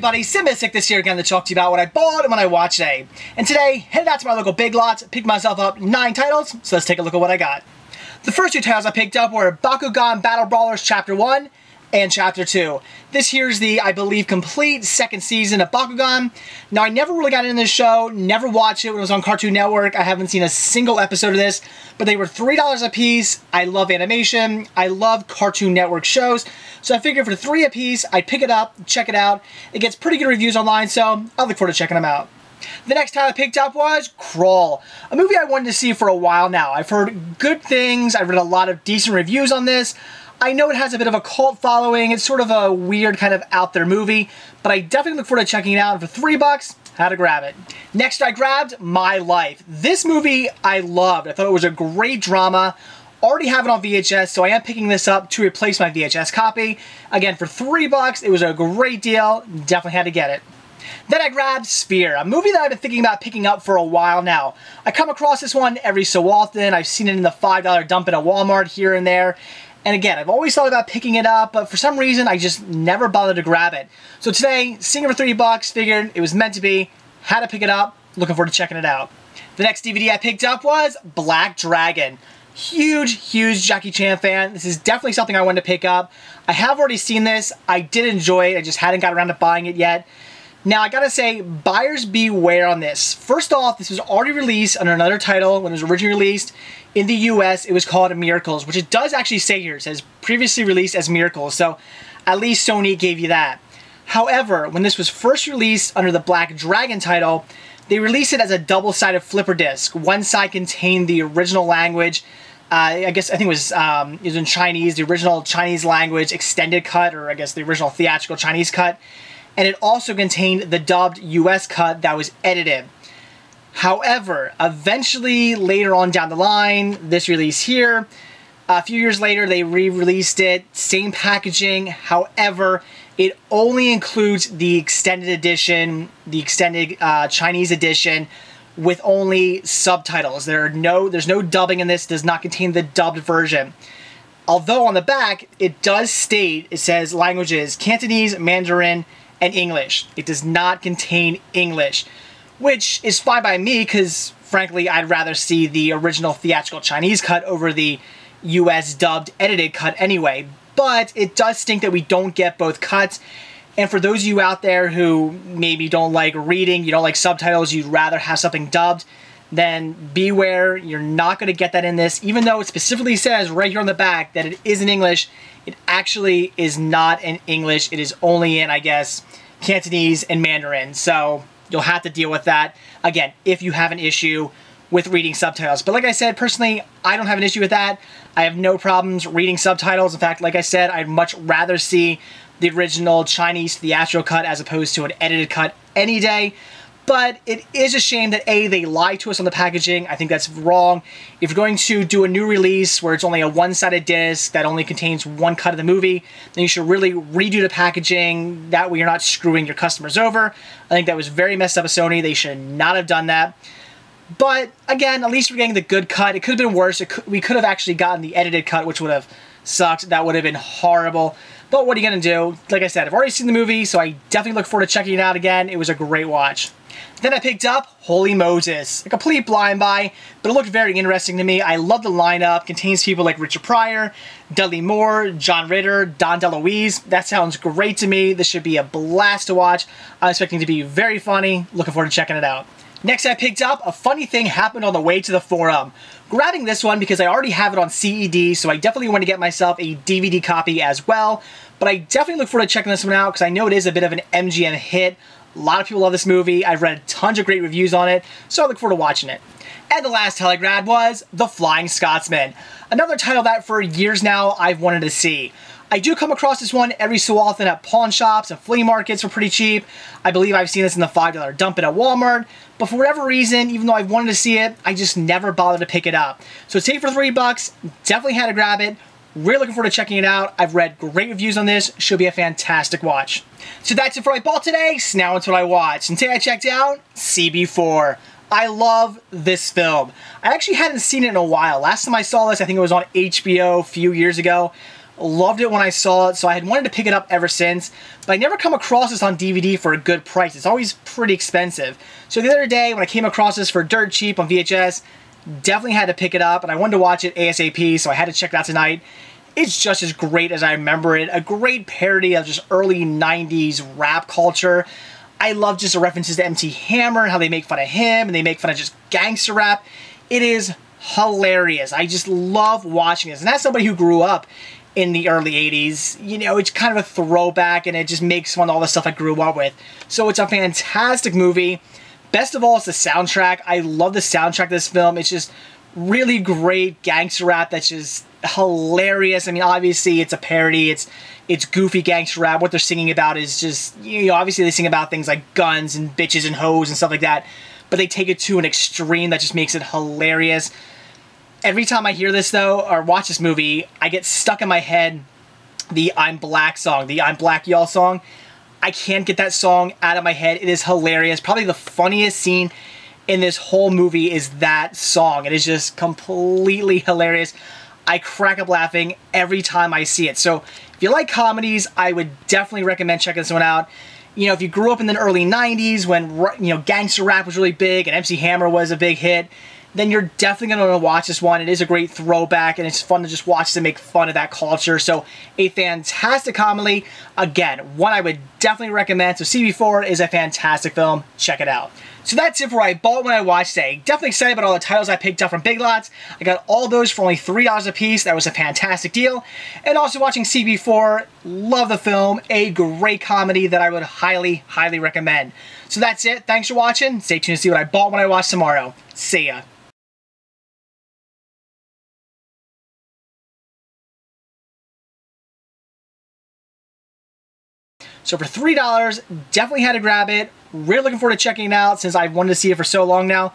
everybody, Simistic this here again to talk to you about what I bought and what I watched today. And today, headed out to my local Big Lots, picked myself up 9 titles, so let's take a look at what I got. The first 2 titles I picked up were Bakugan Battle Brawlers Chapter 1 and Chapter 2. This here's the, I believe, complete second season of Bakugan. Now, I never really got into this show, never watched it when it was on Cartoon Network. I haven't seen a single episode of this, but they were $3 a piece. I love animation. I love Cartoon Network shows. So I figured for $3 a piece, I'd pick it up, check it out. It gets pretty good reviews online, so I look forward to checking them out. The next title I picked up was Crawl, a movie I wanted to see for a while now. I've heard good things. I've read a lot of decent reviews on this. I know it has a bit of a cult following. It's sort of a weird kind of out there movie, but I definitely look forward to checking it out. And for $3, had to grab it. Next, I grabbed My Life. This movie I loved. I thought it was a great drama. Already have it on VHS, so I am picking this up to replace my VHS copy. Again, for $3, it was a great deal. Definitely had to get it. Then I grabbed Sphere, a movie that I've been thinking about picking up for a while now. I come across this one every so often. I've seen it in the $5 dump at a Walmart here and there. And again, I've always thought about picking it up, but for some reason, I just never bothered to grab it. So today, seeing it for $3, figured it was meant to be, had to pick it up, looking forward to checking it out. The next DVD I picked up was Black Dragon. Huge Jackie Chan fan. This is definitely something I wanted to pick up. I have already seen this. I did enjoy it. I just hadn't got around to buying it yet. Now, I gotta say, buyers beware on this. First off, this was already released under another title when it was originally released. In the US, it was called Miracles, which it does actually say here. It says previously released as Miracles, so at least Sony gave you that. However, when this was first released under the Black Dragon title, they released it as a double-sided flipper disc. One side contained the original language, I think it was in Chinese, the original Chinese language extended cut, or I guess the original theatrical Chinese cut. And it also contained the dubbed US cut that was edited. However, eventually, later on down the line, this release here, a few years later, they re-released it, same packaging. However, it only includes the extended edition, the extended Chinese edition, with only subtitles. There's no dubbing in this, does not contain the dubbed version. Although on the back, it does state, it says languages Cantonese, Mandarin, and English. It does not contain English, which is fine by me because, frankly, I'd rather see the original theatrical Chinese cut over the US dubbed edited cut anyway. But it does stink that we don't get both cuts. And for those of you out there who maybe don't like reading, you don't like subtitles, you'd rather have something dubbed, then beware, you're not going to get that in this. Even though it specifically says right here on the back that it is in English, it actually is not in English. It is only in, I guess, Cantonese and Mandarin. So you'll have to deal with that, again, if you have an issue with reading subtitles. But like I said, personally, I don't have an issue with that. I have no problems reading subtitles. In fact, like I said, I'd much rather see the original Chinese theatrical cut as opposed to an edited cut any day. But it is a shame that, A, they lied to us on the packaging. I think that's wrong. If you're going to do a new release where it's only a one-sided disc that only contains one cut of the movie, then you should really redo the packaging. That way you're not screwing your customers over. I think that was very messed up of Sony. They should not have done that. But, again, at least we're getting the good cut. It could have been worse. We could have actually gotten the edited cut, which would have sucked. That would have been horrible. But what are you going to do? Like I said, I've already seen the movie, so I definitely look forward to checking it out again. It was a great watch. Then I picked up Holy Moses, a complete blind buy, but it looked very interesting to me. I love the lineup. Contains people like Richard Pryor, Dudley Moore, John Ritter, Don DeLuise. That sounds great to me. This should be a blast to watch. I'm expecting it to be very funny. Looking forward to checking it out. Next, I picked up A Funny Thing Happened on the Way to the Forum. Grabbing this one because I already have it on CED, so I definitely want to get myself a DVD copy as well. But I definitely look forward to checking this one out because I know it is a bit of an MGM hit. A lot of people love this movie. I've read tons of great reviews on it, so I look forward to watching it. And the last title I grabbed was The Flying Scotsman, another title that for years now I've wanted to see. I do come across this one every so often at pawn shops and flea markets for pretty cheap. I believe I've seen this in the $5 dump at Walmart, but for whatever reason, even though I've wanted to see it, I just never bothered to pick it up. So it's for $3, definitely had to grab it. Really looking forward to checking it out. I've read great reviews on this. Should be a fantastic watch. So that's it for what I bought today. So now it's what I watched. And today I checked out CB4. I love this film. I actually hadn't seen it in a while. Last time I saw this, I think it was on HBO a few years ago. Loved it when I saw it, so I had wanted to pick it up ever since, but I never come across this on DVD for a good price. It's always pretty expensive. So the other day, when I came across this for dirt cheap on VHS, definitely had to pick it up, and I wanted to watch it ASAP, so I had to check it out tonight. It's just as great as I remember it. A great parody of just early 90s rap culture. I love just the references to MC Hammer and how they make fun of him, and they make fun of just gangster rap. It is hilarious. I just love watching this. And as somebody who grew up in the early 80s, you know, it's kind of a throwback, and it just makes fun of all the stuff I grew up with. So it's a fantastic movie. Best of all is the soundtrack. I love the soundtrack of this film. It's just really great gangster rap that's just hilarious. I mean, obviously it's a parody. It's goofy gangster rap. What they're singing about is just, you know, obviously they sing about things like guns and bitches and hoes and stuff like that, but they take it to an extreme that just makes it hilarious. Every time I hear this, though, or watch this movie, I get stuck in my head the I'm Black song, the I'm Black Y'all song. I can't get that song out of my head. It is hilarious. Probably the funniest scene in this whole movie is that song. It is just completely hilarious. I crack up laughing every time I see it. So if you like comedies, I would definitely recommend checking this one out. You know, if you grew up in the early 90s when, you know, gangster rap was really big and MC Hammer was a big hit, then you're definitely going to want to watch this one. It is a great throwback, and it's fun to just watch to make fun of that culture. So a fantastic comedy. Again, one I would definitely recommend. So CB4 is a fantastic film. Check it out. So that's it for what I bought when I watched today. Definitely excited about all the titles I picked up from Big Lots. I got all those for only $3 a piece. That was a fantastic deal. And also watching CB4, love the film. A great comedy that I would highly, highly recommend. So that's it. Thanks for watching. Stay tuned to see what I bought when I watch tomorrow. See ya. So for $3, definitely had to grab it. Really looking forward to checking it out since I've wanted to see it for so long now.